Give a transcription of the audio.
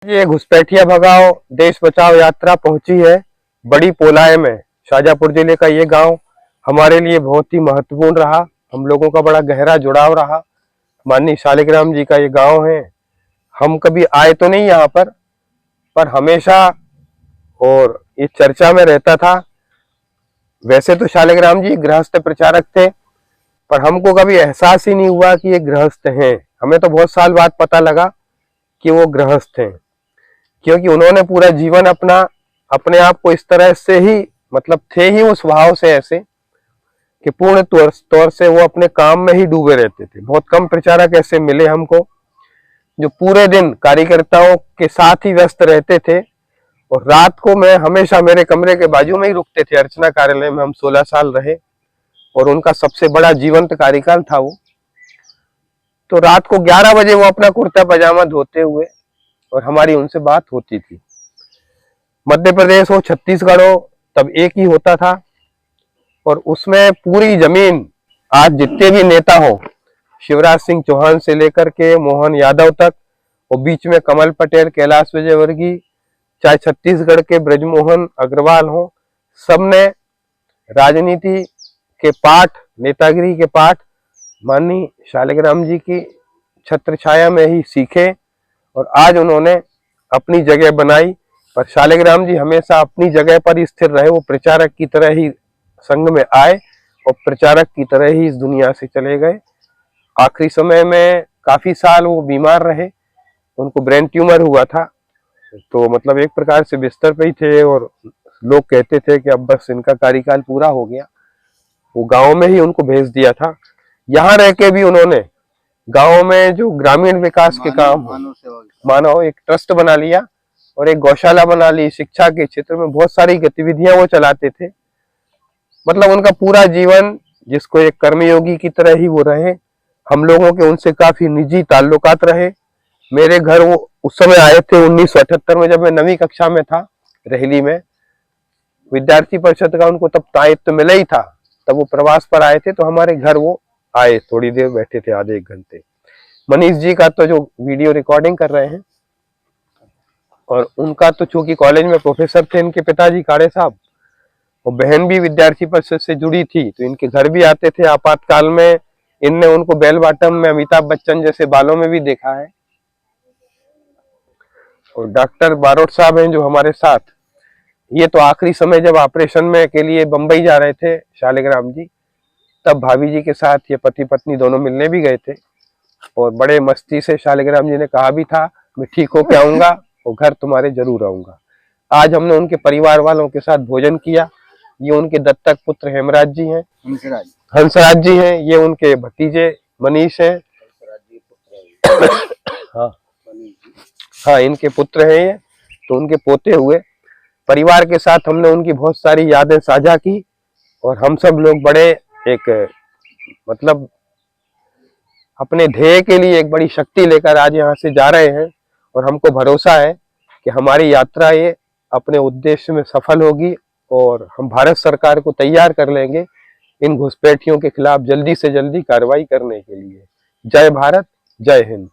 ये घुसपैठिया भगाओ देश बचाओ यात्रा पहुंची है बड़ी पोलाय में। शाजापुर जिले का ये गांव हमारे लिए बहुत ही महत्वपूर्ण रहा, हम लोगों का बड़ा गहरा जुड़ाव रहा। माननीय शालिग्राम जी का ये गांव है। हम कभी आए तो नहीं यहाँ पर हमेशा और ये चर्चा में रहता था। वैसे तो शालिग्राम जी गृहस्थ प्रचारक थे, पर हमको कभी एहसास ही नहीं हुआ कि ये गृहस्थ हैं। हमें तो बहुत साल बाद पता लगा कि वो गृहस्थ हैं, क्योंकि उन्होंने पूरा जीवन अपने आप को इस तरह से ही थे ही उस भाव से ऐसे कि पूर्ण तौर से वो अपने काम में ही डूबे रहते थे। बहुत कम प्रचारक ऐसे मिले हमको जो पूरे दिन कार्यकर्ताओं के साथ ही व्यस्त रहते थे, और रात को मैं हमेशा मेरे कमरे के बाजू में ही रुकते थे। अर्चना कार्यालय में हम 16 साल रहे और उनका सबसे बड़ा जीवंत कार्यकाल था वो। तो रात को 11 बजे वो अपना कुर्ता पजामा धोते हुए और हमारी उनसे बात होती थी। मध्य प्रदेश हो छत्तीसगढ़ हो तब एक ही होता था, और उसमें पूरी जमीन आज जितने भी नेता हो, शिवराज सिंह चौहान से लेकर के मोहन यादव तक, और बीच में कमल पटेल, कैलाश विजयवर्गीय, चाहे छत्तीसगढ़ के ब्रजमोहन अग्रवाल हो, सबने राजनीति के पाठ, नेतागिरी के पाठ माननीय शालिग्राम जी की छत्र छाया में ही सीखे और आज उन्होंने अपनी जगह बनाई। पर शालिग्राम जी हमेशा अपनी जगह पर ही स्थिर रहे। वो प्रचारक की तरह ही संघ में आए और प्रचारक की तरह ही इस दुनिया से चले गए। आखिरी समय में काफी साल वो बीमार रहे, उनको ब्रेन ट्यूमर हुआ था, तो एक प्रकार से बिस्तर पे ही थे और लोग कहते थे कि अब बस इनका कार्यकाल पूरा हो गया। वो गांव में ही उनको भेज दिया था। यहाँ रह के भी उन्होंने गांव में जो ग्रामीण विकास के काम, मानव एक ट्रस्ट बना लिया और एक गौशाला बना ली। शिक्षा के क्षेत्र में बहुत सारी गतिविधियां वो चलाते थे। उनका पूरा जीवन, जिसको एक कर्मयोगी की तरह ही वो रहे। हम लोगों के उनसे काफी निजी ताल्लुकात रहे। मेरे घर वो उस समय आए थे 1978 में, जब मैं 9वीं कक्षा में था, रेहली में। विद्यार्थी परिषद का उनको तब दायित्व मिला ही था, तब वो प्रवास पर आए थे, तो हमारे घर वो आए, थोड़ी देर बैठे थे, आधे 1 घंटे। मनीष जी का तो जो वीडियो रिकॉर्डिंग कर रहे हैं, और उनका तो चूंकि कॉलेज में प्रोफेसर थे इनके पिताजी काड़े साहब, और बहन भी विद्यार्थी परिषद से जुड़ी थी, तो इनके घर भी आते थे आपातकाल में। इनने उनको बेल बॉटम में अमिताभ बच्चन जैसे बालों में भी देखा है। और डॉक्टर बारोट साहब हैं जो हमारे साथ, ये तो आखिरी समय जब ऑपरेशन में के लिए बंबई जा रहे थे शालिग्राम जी, तब भाभी जी के साथ ये पति पत्नी दोनों मिलने भी गए थे। और बड़े मस्ती से शालिग्राम जी ने कहा भी था, मैं ठीक होके आऊंगा और घर तुम्हारे जरूर आऊंगा। आज हमने उनके परिवार वालों के साथ भोजन किया। ये उनके दत्तक पुत्र हेमराज जी हैं, हंसराज जी हैं, ये उनके भतीजे मनीष हैं। हाँ, इनके पुत्र हैं ये, तो उनके पोते हुए। परिवार के साथ हमने उनकी बहुत सारी यादें साझा की, और हम सब लोग बड़े एक अपने ध्येय के लिए एक बड़ी शक्ति लेकर आज यहाँ से जा रहे हैं। और हमको भरोसा है कि हमारी यात्रा ये अपने उद्देश्य में सफल होगी, और हम भारत सरकार को तैयार कर लेंगे इन घुसपैठियों के खिलाफ जल्दी से जल्दी कार्रवाई करने के लिए। जय भारत, जय हिंद।